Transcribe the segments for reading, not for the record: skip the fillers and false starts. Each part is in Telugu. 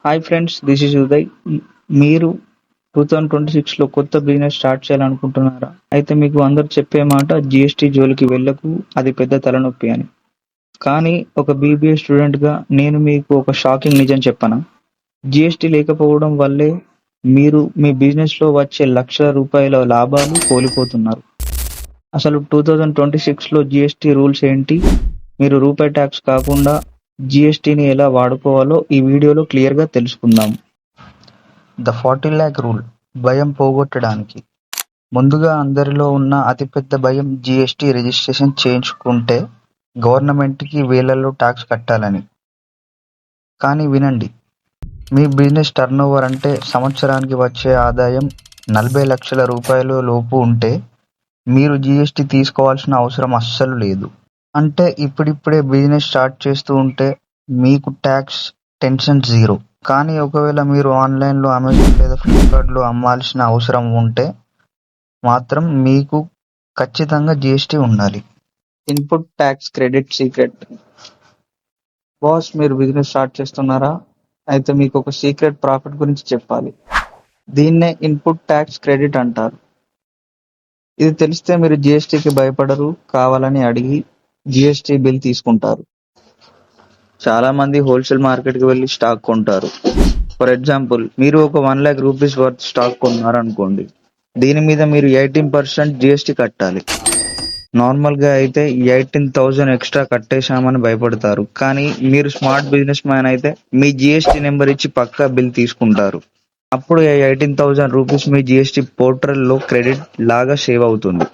Hi friends, this is Uday. మీరు 2026లో కొత్త బిజినెస్ స్టార్ట్ చేయాలనుకుంటున్నారా? అయితే మీకు అందరూ చెప్పే మాట జీఎస్టీ జోలికి వెళ్ళకు, అది పెద్ద తలనొప్పి అని. కానీ ఒక బీబీఏ స్టూడెంట్గా నేను మీకు ఒక షాకింగ్ నిజం చెప్పనా? జీఎస్టీ లేకపోవడం వల్లే మీరు మీ బిజినెస్లో వచ్చే లక్షల రూపాయల లాభాలు కోల్పోతున్నారు. అసలు 2026లో జీఎస్టీ రూల్స్ ఏంటి? మీరు రూపాయి ట్యాక్స్ కాకుండా జీఎస్టీని ఎలా వాడుకోవాలో ఈ వీడియోలో క్లియర్గా తెలుసుకుందాం. ద 40 lakh రూల్, భయం పోగొట్టడానికి. ముందుగా అందరిలో ఉన్న అతిపెద్ద భయం జీఎస్టీ రిజిస్ట్రేషన్ చేయించుకుంటే గవర్నమెంట్కి వేలల్లో ట్యాక్స్ కట్టాలని. కానీ వినండి, మీ బిజినెస్ టర్నోవర్ అంటే సంవత్సరానికి వచ్చే ఆదాయం 40 లక్షల రూపాయల లోపు ఉంటే మీరు జీఎస్టీ తీసుకోవాల్సిన అవసరం అస్సలు లేదు. అంటే ఇప్పుడిప్పుడే బిజినెస్ స్టార్ట్ చేస్తూ ఉంటే మీకు ట్యాక్స్ టెన్షన్ జీరో. కానీ ఒకవేళ మీరు ఆన్లైన్లో అమెజాన్ లేదా ఫ్లిప్కార్ట్లో అమ్మాల్సిన అవసరం ఉంటే మాత్రం మీకు ఖచ్చితంగా జీఎస్టీ ఉండాలి. Input tax credit secret. Boss, మీరు బిజినెస్ స్టార్ట్ చేస్తున్నారా? అయితే మీకు ఒక సీక్రెట్ ప్రాఫిట్ గురించి చెప్పాలి. దీన్నే ఇన్పుట్ ట్యాక్స్ క్రెడిట్ అంటారు. ఇది తెలిస్తే మీరు జీఎస్టీకి భయపడరు, కావాలని అడిగి జీఎస్టీ బిల్ తీసుకుంటారు. చాలా మంది హోల్సేల్ మార్కెట్కి వెళ్ళి స్టాక్ కొంటారు. ఫర్ ఎగ్జాంపుల్, మీరు ఒక 1 lakh రూపీస్ వర్త్ స్టాక్ కొన్నారనుకోండి. దీని మీద మీరు 18% జీఎస్టీ కట్టాలి. నార్మల్గా అయితే 18,000 ఎక్స్ట్రా కట్టేశామని భయపడతారు. కానీ మీరు స్మార్ట్ బిజినెస్ మ్యాన్ అయితే మీ జీఎస్టీ నెంబర్ ఇచ్చి పక్కా బిల్ తీసుకుంటారు. అప్పుడు 18,000 రూపీస్ మీ జీఎస్టీ పోర్టల్లో క్రెడిట్ లాగా సేవ్ అవుతుంది.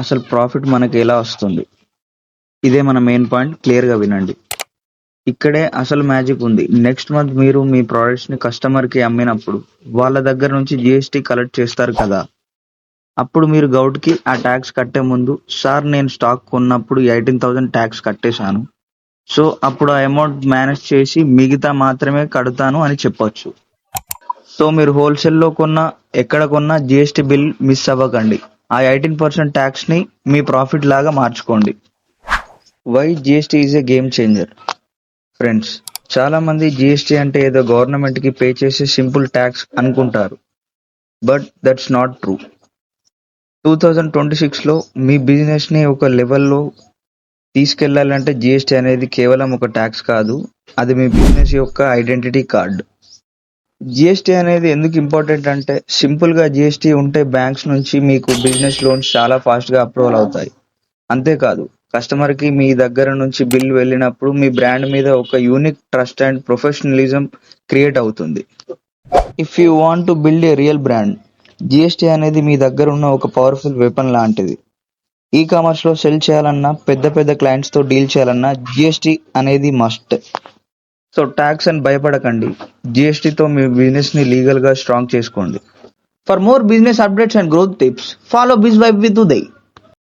అసలు ప్రాఫిట్ మనకి ఎలా వస్తుంది? ఇదే మన మెయిన్ పాయింట్, క్లియర్గా వినండి. ఇక్కడే అసలు మ్యాజిక్ ఉంది. నెక్స్ట్ మంత్ మీరు మీ ప్రోడక్ట్స్ని కస్టమర్కి అమ్మినప్పుడు వాళ్ళ దగ్గర నుంచి జీఎస్టీ కలెక్ట్ చేస్తారు కదా. అప్పుడు మీరు గౌట్కి ఆ ట్యాక్స్ కట్టే ముందు, సార్ నేను స్టాక్ కొన్నప్పుడు 18,000 ట్యాక్స్ కట్టేశాను, సో అప్పుడు ఆ అమౌంట్ మేనేజ్ చేసి మిగతా మాత్రమే కడతాను అని చెప్పొచ్చు. సో మీరు హోల్సేల్లో కొన్నా, ఎక్కడ కొన్నా జీఎస్టీ బిల్ మిస్ అవ్వకండి. ఆ 18% ట్యాక్స్ని మీ ప్రాఫిట్ లాగా మార్చుకోండి. Why GST is a game changer? Friends, చాలా మంది జీఎస్టీ అంటే ఏదో గవర్నమెంట్కి పే చేసే సింపుల్ ట్యాక్స్ అనుకుంటారు. But that's not true. 2026లో మీ బిజినెస్ని ఒక లెవెల్లో తీసుకెళ్లాలంటే జీఎస్టీ అనేది కేవలం ఒక ట్యాక్స్ కాదు, అది మీ బిజినెస్ యొక్క ఐడెంటిటీ కార్డ్. జీఎస్టీ అనేది ఎందుకు ఇంపార్టెంట్ అంటే, సింపుల్గా జీఎస్టీ ఉంటే బ్యాంక్స్ నుంచి మీకు బిజినెస్ లోన్స్ చాలా ఫాస్ట్గా అప్రూవల్ అవుతాయి. అంతేకాదు, కస్టమర్కి మీ దగ్గర నుంచి బిల్ వెళ్ళినప్పుడు మీ బ్రాండ్ మీద ఒక unique trust and professionalism create అవుతుంది. If you want to build a real brand, GST అనేది మీ దగ్గర ఉన్న ఒక పవర్ఫుల్ వెపన్ లాంటిది. ఈ కామర్స్లో సెల్ చేయాలన్నా, పెద్ద పెద్ద క్లయింట్స్తో డీల్ చేయాలన్నా జీఎస్టీ అనేది మస్ట్. సో ట్యాక్స్ అని భయపడకండి, జీఎస్టీతో మీ బిజినెస్ని లీగల్గా స్ట్రాంగ్ చేసుకోండి. For more business updates and growth tips, follow Biz Vibe with Uday.